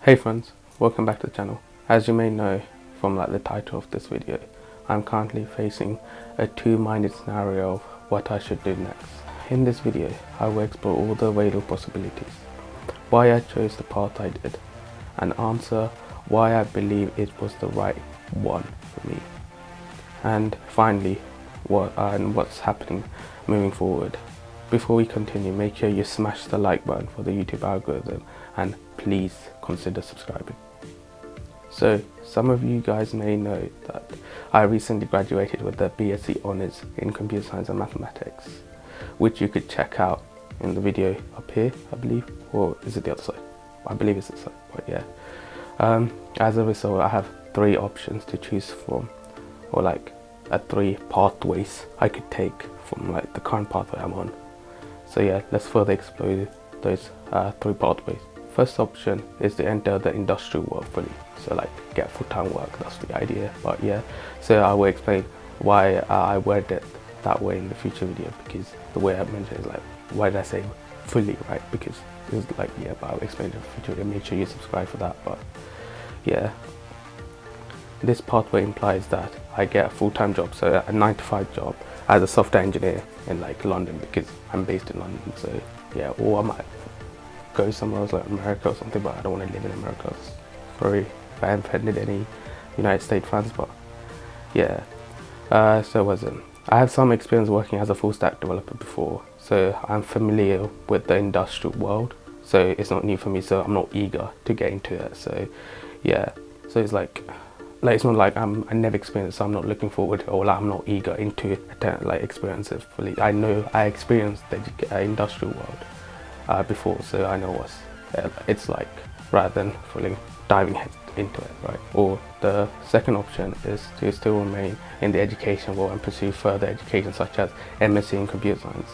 Hey friends, welcome back to the channel. As you may know from the title of this video, I'm currently facing a two-minded scenario of what I should do next. In this video, I will explore all the available possibilities, why I chose the path I did, and answer why I believe it was the right one for me. And finally, what's happening moving forward. Before we continue, make sure you smash the like button for the YouTube algorithm and please consider subscribing. So, some of you guys may know that I recently graduated with the BSc Honours in Computer Science and Mathematics, which you could check out in the video up here, I believe, or is it the other side? I believe it's the side, but yeah. As a result, I have three options to choose from, or three pathways I could take from the current pathway I'm on. So yeah, let's further explore those three pathways. First option is to enter the industrial world fully, so get full-time work. That's the idea. But yeah, so I will explain why I worded it that way in the future video, because the way I mentioned is why did I say fully, right? Because it's yeah, but I'll explain it in the future video. Make sure you subscribe for that. But yeah, this pathway implies that I get a full-time job, so a 9-to-5 job as a software engineer in London, because I'm based in London. So yeah, or I might go somewhere else like America or something, but I don't want to live in America. Sorry if I offended any United States fans, but yeah. So I have some experience working as a full stack developer before, so I'm familiar with the industrial world. So it's not new for me, so I'm not eager to get into it. So yeah, so it's it's not like I never experienced, so I'm not looking forward, or I'm not eager into experience it fully. I know I experienced the industrial world before, so I know what it's like, rather than fully diving head into it, right? Or the second option is to still remain in the education world and pursue further education such as MSc in computer science.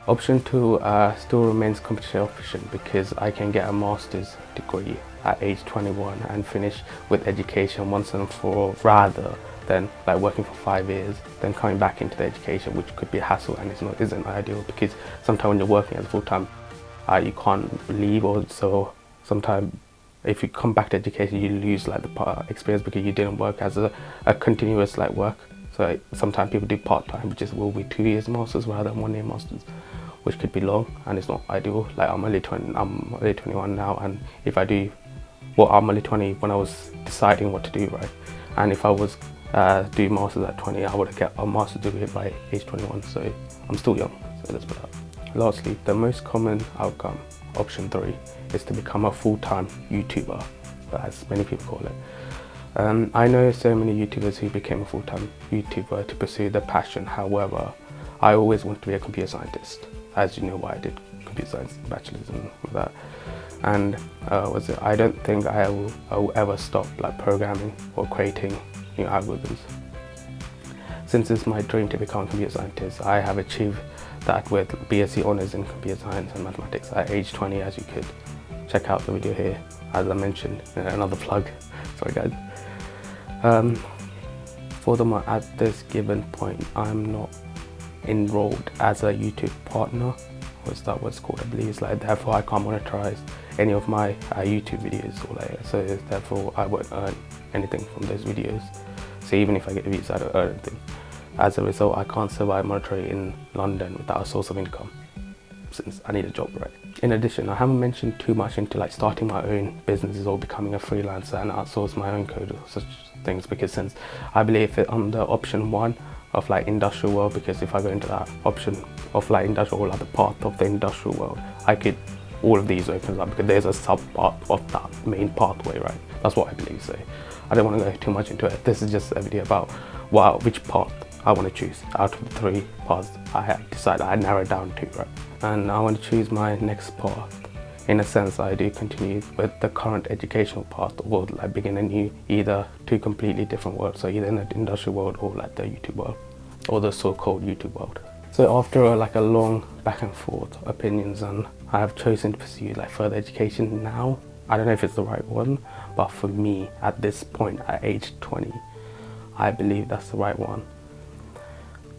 Option 2 still remains competition option, because I can get a master's degree at age 21 and finish with education once and for all, rather than working for 5 years, then coming back into the education, which could be a hassle and isn't ideal, because sometimes when you're working as a full-time, you can't leave, or so sometimes if you come back to education, you lose the experience because you didn't work as a continuous work. So sometimes people do part-time, which will be 2 years masters rather than 1 year masters, which could be long and it's not ideal. I'm only 21 now, and if I do, well, I'm only 20 when I was deciding what to do, right? And if I was doing masters at 20, I would have got a master's degree by age 21, so I'm still young, so let's put that. Lastly, the most common outcome, option 3, is to become a full-time YouTuber, as many people call it. I know so many YouTubers who became a full-time YouTuber to pursue their passion. However, I always wanted to be a computer scientist, as you know why I did computer science bachelor's and all that. And I don't think I will ever stop programming or creating new algorithms. Since it's my dream to become a computer scientist, I have achieved that with BSc Honours in Computer Science and Mathematics at age 20, as you could check out the video here, as I mentioned, another plug, sorry guys. Furthermore, at this given point, I'm not enrolled as a YouTube partner, what's that what's called, I believe it's therefore I can't monetize any of my YouTube videos, or so therefore I won't earn anything from those videos. So even if I get views, I don't earn anything. As a result, I can't survive monetarily in London without a source of income, since I need a job, right? In addition, I haven't mentioned too much into starting my own businesses or becoming a freelancer and outsource my own code or such things, because since I believe it on the option 1 of industrial world, because if I go into that option of industrial, or the path of the industrial world, I could, all of these opens up, because there's a sub part of that main pathway, right? That's what I believe. So I don't want to go too much into it. This is just a video about which path I want to choose out of the 3 paths I decided. I narrowed down to, right? And I want to choose my next path. In a sense, I do continue with the current educational path, or begin a new, either 2 completely different worlds, so either in the industrial world or the YouTube world, or the so-called YouTube world. So after a long back and forth opinions, and I have chosen to pursue further education now. I don't know if it's the right one, but for me at this point at age 20, I believe that's the right one,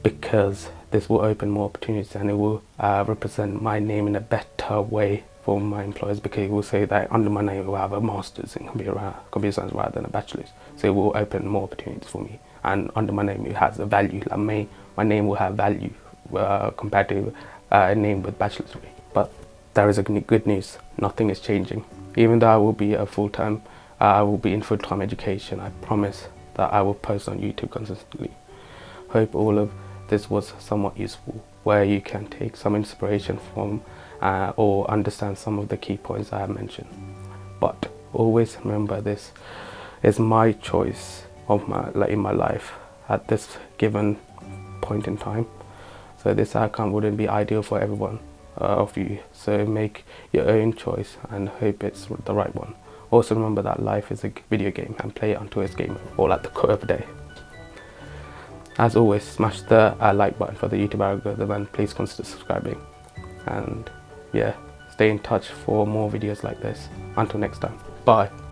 because this will open more opportunities and it will represent my name in a better way for my employers, because it will say that under my name it will have a master's in computer science rather than a bachelor's. So it will open more opportunities for me. And under my name it has a value. Like my name will have value compared to a name with bachelor's degree. But there is a good news. Nothing is changing. Even though I will be I will be in full-time education, I promise that I will post on YouTube consistently. Hope all of this was somewhat useful, where you can take some inspiration from or understand some of the key points I have mentioned. But always remember, this is my choice of in my life at this given point in time. So this outcome wouldn't be ideal for everyone of you. So make your own choice and hope it's the right one. Also remember that life is a video game and play it until it's game over, or at the core of the day. As always, smash the like button for the YouTube algorithm, and please consider subscribing. And yeah, stay in touch for more videos like this. Until next time, bye.